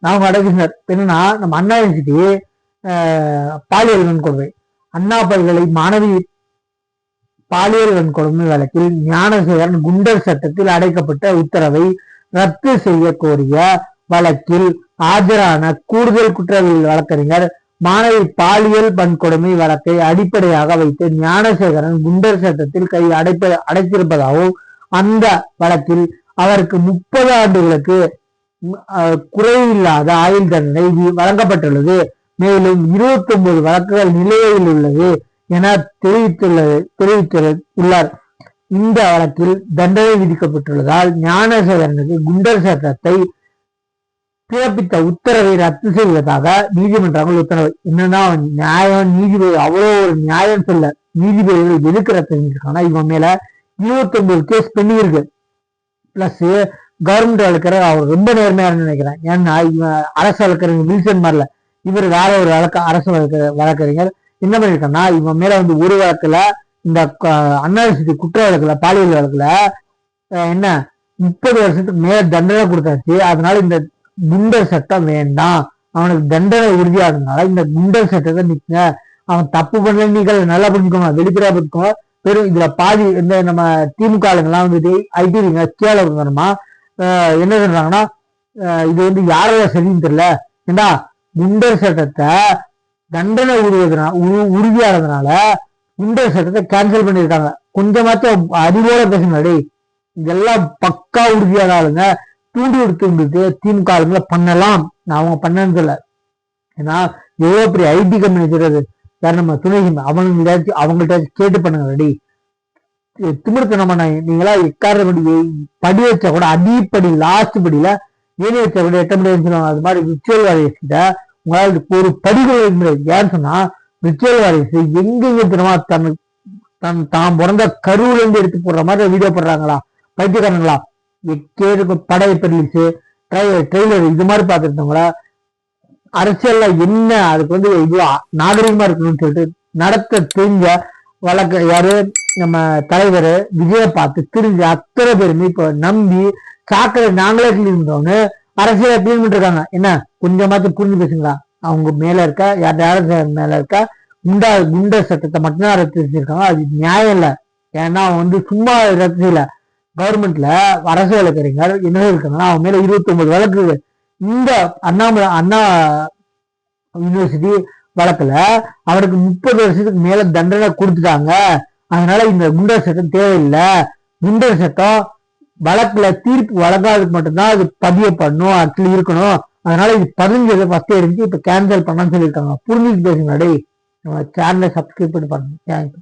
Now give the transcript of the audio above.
அவங்க அடைக்கின்றனர். என்னன்னா நம்ம அண்ணா யூனிவர்சிட்டி பாலியல் வன்கொடுமை, அண்ணா பல்கலை மாணவி பாலியல் வன்கொடுமை வழக்கில் ஞானசேகரன் குண்டர் சட்டத்தில் அடைக்கப்பட்ட உத்தரவை ரத்து செய்ய கோரிய வழக்கில் ஆஜரான கூடுதல் குற்றவியல் வழக்கறிஞர் மாணவி பாலியல் வன்கொடுமை வழக்கை அடிப்படையாக வைத்து ஞானசேகரன் குண்டர் சட்டத்தில் அடைத்திருப்பதாகவும் அந்த வழக்கில் அவருக்கு 30 ஆண்டுகளுக்கு குறைவில்லாத ஆயுள் தண்டனை வழங்கப்பட்டுள்ளது. மேலும் 29 வழக்குகள் நிலுவையில் உள்ளது என தெரிவித்துள்ளார். இந்த வழக்கில் தண்டனை விதிக்கப்பட்டுள்ளதால் ஞானசேகரனுக்கு குண்டர் சட்டத்தை பிறப்பித்த உத்தரவை ரத்து செய்வதாக நீதிமன்றங்கள் உத்தரவு. என்னன்னா நியாயம், நீதிபதி அவ்வளோ ஒரு நியாயம் சொல்ல நீதிபதிகள் எதுக்கு ரத்து செஞ்சிருக்காங்கன்னா இவன் மேல 29 கேஸ் பெண்டிங் இருக்கு. பிளஸ் கவர்மெண்ட் வழக்கறிஞர் அவர் ரொம்ப நேர்மையான நினைக்கிறேன். ஏன்னா இவன் அரசு வழக்கறிஞர் வில்சன் மாதிரில இவர் வேற ஒரு அரசு வழக்கறிஞர் என்ன பண்ணிருக்காங்கன்னா இவன் மேல வந்து ஒரு வழக்குல இந்த அண்ணா யூனிவர்சிட்டி குற்ற வழக்குல பாலியல் வழக்குல என்ன 30 வருஷத்துக்கு மேல தண்டனை கொடுத்தாச்சு. அதனால இந்த குண்டர் சட்டம் வேண்டாம், அவனுக்கு தண்டனை உறுதியானதுனால இந்த குண்டர் சட்டத்தை நிற்க, அவன் தப்பு பண்ணல, நீங்கள் நல்லா புரிஞ்சுக்கோங்க, வெளிப்படையா புரிஞ்சுக்கோங்க. வெறும் இதுல பாதி இந்த நம்ம திமுக ஆளுங்கெல்லாம் வந்துட்டு ஐடிவிங்க கேள வரணுமா என்ன சொல்றாங்கன்னா இது வந்து யாரோட சரின்னு தெரியல, ஏண்டா குண்டர் சட்டத்தை தண்டனை உறுதியானதுனால குண்டர் சட்டத்தை கேன்சல் பண்ணியிருக்காங்க. கொஞ்சமாச்சும் அறிவோட பேசுனாடி, இதெல்லாம் பக்கா உறுதியான ஆளுங்க தூண்டி எடுத்து திமுக ஆளுங்களை பண்ணலாம், நான் அவங்க பண்ணன்னு சொல்ல. ஏன்னா எவ்வளவு பெரிய ஐடி கம்பெனி தெரியாது யார் நம்ம துணை அவங்கள்ட்ட கேட்டு பண்ணுங்க. ரெடி திமிர்த்தனமா நீங்களா எக்கார படி வச்சா கூட அடிப்படி லாஸ்ட் படியில ஏனி வச்சா கூட 8 மணி சொல்லுவாங்க. அது மாதிரி ரிச்சுவல் வாரியர்ஸ் கிட்ட உங்களால் ஒரு படிகள் வைக்க முடியாது. யாருன்னு சொன்னா ரிச்சுவல் வாரியர்ஸ் எங்கெங்க தினமா தான் பிறந்த கருவுல இருந்து எடுத்து போடுற மாதிரி வீடியோ போடுறாங்களா பைத்தியக்காரங்களா, படை பெர்லிஸ் ட்ரெய்லர் இது மாதிரி பார்த்துருந்தவங்களா அரசியல்ல என்ன அதுக்கு வந்து இவ்வளவு நாகரிகமா இருக்கணும்னு சொல்லிட்டு நடத்த தெரிஞ்ச வழக்க யாரு நம்ம தலைவர் விஜய பார்த்து தெரிஞ்ச அத்தனை பேருமே இப்ப நம்பி சாக்கடை நாங்களே கிளீன் இருந்தவங்க அரசியல கிளீன் பண்ணிருக்காங்க. என்ன கொஞ்சமாச்சும் புரிஞ்சு பேசுங்களா, அவங்க மேல இருக்க யார் மேல இருக்க குண்டர் சட்டத்தை மட்டும்தான் ரத்து செஞ்சிருக்காங்க. அது நியாயம் இல்லை. ஏன்னா அவன் வந்து சும்மா ரத்து செய்யல, கவர்மெண்ட்ல அரசு வழக்கறிஞர் என்ன இருக்காங்கன்னா அவன் மேல 29 வழக்கு. இந்த அண்ணா யூனிவர்சிட்டி வழக்குல அவருக்கு 30 வருஷத்துக்கு மேல தண்டனை கொடுத்துட்டாங்க. அதனால இந்த குண்டர் சட்டம் தேவையில்லை. குண்டர் சட்டம் வழக்குல தீர்ப்பு வழங்காததுக்கு மட்டும்தான் அது பதியப்படணும், ஆக்சுவலி இருக்கணும். அதனால இது 15 ஃபர்ஸ்ட் இருந்துச்சு, இப்ப கேன்சல் பண்ணான்னு சொல்லியிருக்காங்க. புரிஞ்சுட்டு பேசுங்க. நம்ம சேனலை சப்ஸ்கிரைப் பண்ணி பண்ணுங்க. தேங்க்யூ.